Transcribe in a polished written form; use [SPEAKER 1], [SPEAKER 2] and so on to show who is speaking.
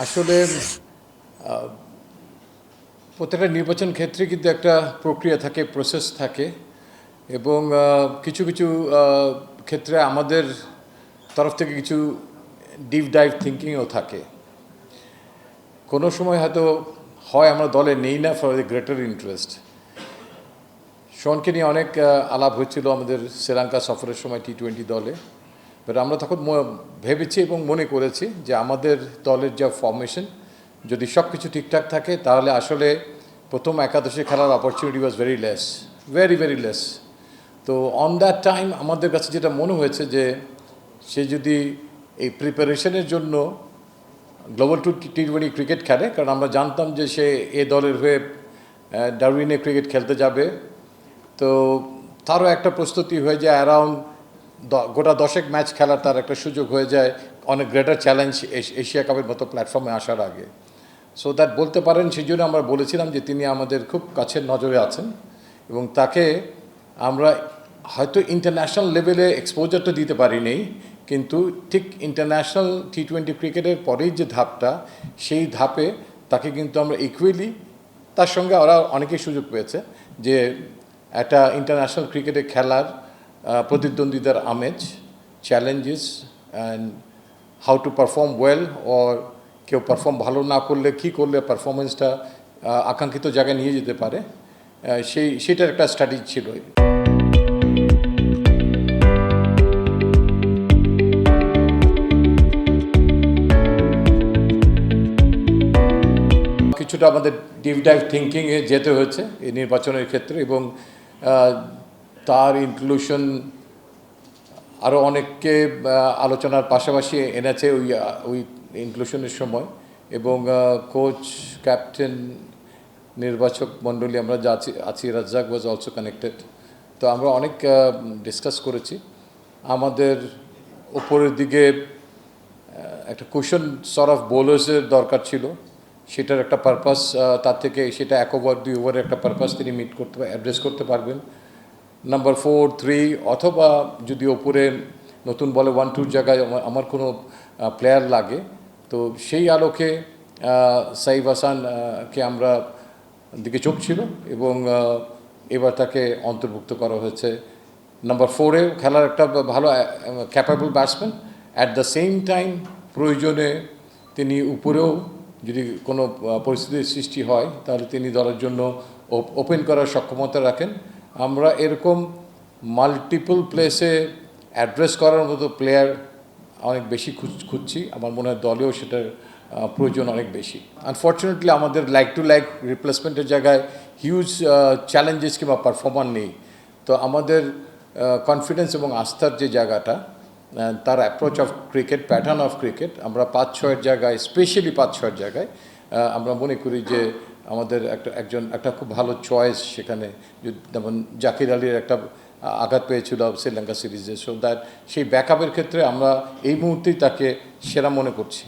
[SPEAKER 1] আসলে প্রত্যেকটা নির্বাচন ক্ষেত্রে কিন্তু একটা প্রক্রিয়া থাকে, প্রসেস থাকে এবং কিছু কিছু ক্ষেত্রে আমাদের তরফ থেকে কিছু ডিপ ডাইভ থিঙ্কিংও থাকে। কোনো সময় হয়তো হয় আমরা দলে নেই না ফর দ্য গ্রেটার ইন্টারেস্ট। শনকে নিয়ে অনেক আলাপ হয়েছিল আমাদের শ্রীলঙ্কা সফরের সময় টি-20 দলে, বাট আমরা তখন ভেবেছি এবং মনে করেছি যে আমাদের দলের যা ফর্মেশন, যদি সব কিছু ঠিকঠাক থাকে তাহলে আসলে প্রথম একাদশে খেলার opportunity was very less, very less. তো অন দ্যাট টাইম আমাদের কাছে যেটা মনে হয়েছে যে সে যদি এই প্রিপারেশনের জন্য গ্লোবাল টি-20 ক্রিকেট খেলে, কারণ আমরা জানতাম যে সে এ দলের হয়ে ডারউইনে ক্রিকেট খেলতে যাবে, তো তারও একটা প্রস্তুতি হয়ে যায়, অ্যারাউন্ড গোটা 10 ম্যাচ খেলার তার একটা সুযোগ হয়ে যায় অনেক গ্রেটার চ্যালেঞ্জ এশিয়া কাপের মতো প্ল্যাটফর্মে আসার আগে। সো দ্যাট বলতে পারেন, সেই জন্য আমরা বলেছিলাম যে তিনি আমাদের খুব কাছের নজরে আছেন এবং তাকে আমরা হয়তো ইন্টারন্যাশনাল লেভেলে এক্সপোজারটা দিতে পারিনি, কিন্তু ঠিক ইন্টারন্যাশনাল টি-20 ক্রিকেটের পরেই যে ধাপটা, সেই ধাপে তাকে কিন্তু আমরা ইকুয়ালি, তার সঙ্গে ওরা অনেকেই সুযোগ পেয়েছে যে একটা ইন্টারন্যাশনাল ক্রিকেটে খেলার প্রতিদ্বন্দ্বিতার আমেজ, challenges and how to perform well, or কেউ পারফর্ম ভালো না করলে কী করলে পারফরমেন্সটা আকাঙ্ক্ষিত জায়গায় নিয়ে যেতে পারে, সেটার একটা স্ট্র্যাটেজি ছিল। কিছুটা আমাদের ডিপ ডাইভ থিঙ্কিংয়ে যেতে হয়েছে এই নির্বাচনের ক্ষেত্রে, এবং তার ইনক্লুশন আরও অনেককে আলোচনার পাশাপাশি এনেছে ওই ইনক্লুশনের সময়, এবং কোচ, ক্যাপ্টেন, নির্বাচক মণ্ডলী আমরা যা আছি, রাজ্জাক ওয়াজ অলসো কানেক্টেড। তো আমরা অনেক ডিসকাস করেছি। আমাদের ওপরের দিকে একটা কুশন সর্ট অফ বোলার্সের দরকার ছিল, সেটার একটা পারপাস, তার থেকে সেটা 1 ওভার 2 ওভারের একটা পারপাস তিনি অ্যাড্রেস করতে পারবেন। নাম্বার 4, 3, অথবা যদি ওপরে নতুন বলে 1-2 জায়গায় আমার কোনো প্লেয়ার লাগে, তো সেই আলোকে সাইফ হাসানকে আমরা দিকে চোখ ছিল এবং এবার তাকে অন্তর্ভুক্ত করা হয়েছে। নাম্বার 4-এ খেলার একটা ভালো capable batsman, at the same time প্রয়োজনে তিনি উপরেও যদি কোনো পরিস্থিতির সৃষ্টি হয় তাহলে তিনি দলের জন্য ওপেন করার সক্ষমতা রাখেন। আমরা এরকম মাল্টিপল প্লেসে অ্যাড্রেস করার মতো প্লেয়ার অনেক বেশি খুঁজছি। আমার মনে হয় দলেও সেটার প্রয়োজন অনেক বেশি। আনফর্চুনেটলি আমাদের লাইক টু লাইক রিপ্লেসমেন্টের জায়গায় হিউজ চ্যালেঞ্জেস কিংবা পারফর্মার নেই। তো আমাদের কনফিডেন্স এবং আস্থার যে জায়গাটা, তার approach of cricket, pattern of cricket, আমরা 5-6 জায়গায়, স্পেশালি 5-6 জায়গায় আমরা মনে করি যে আমাদের একটা খুব ভালো চয়েস সেখানে। যেমন জাকির আলীর একটা আঘাত পেয়েছিল শ্রীলঙ্কা সিরিজে, সো দ্যাট সেই ব্যাকআপের ক্ষেত্রে আমরা এই মুহূর্তেই তাকে সেরা মনে করছি।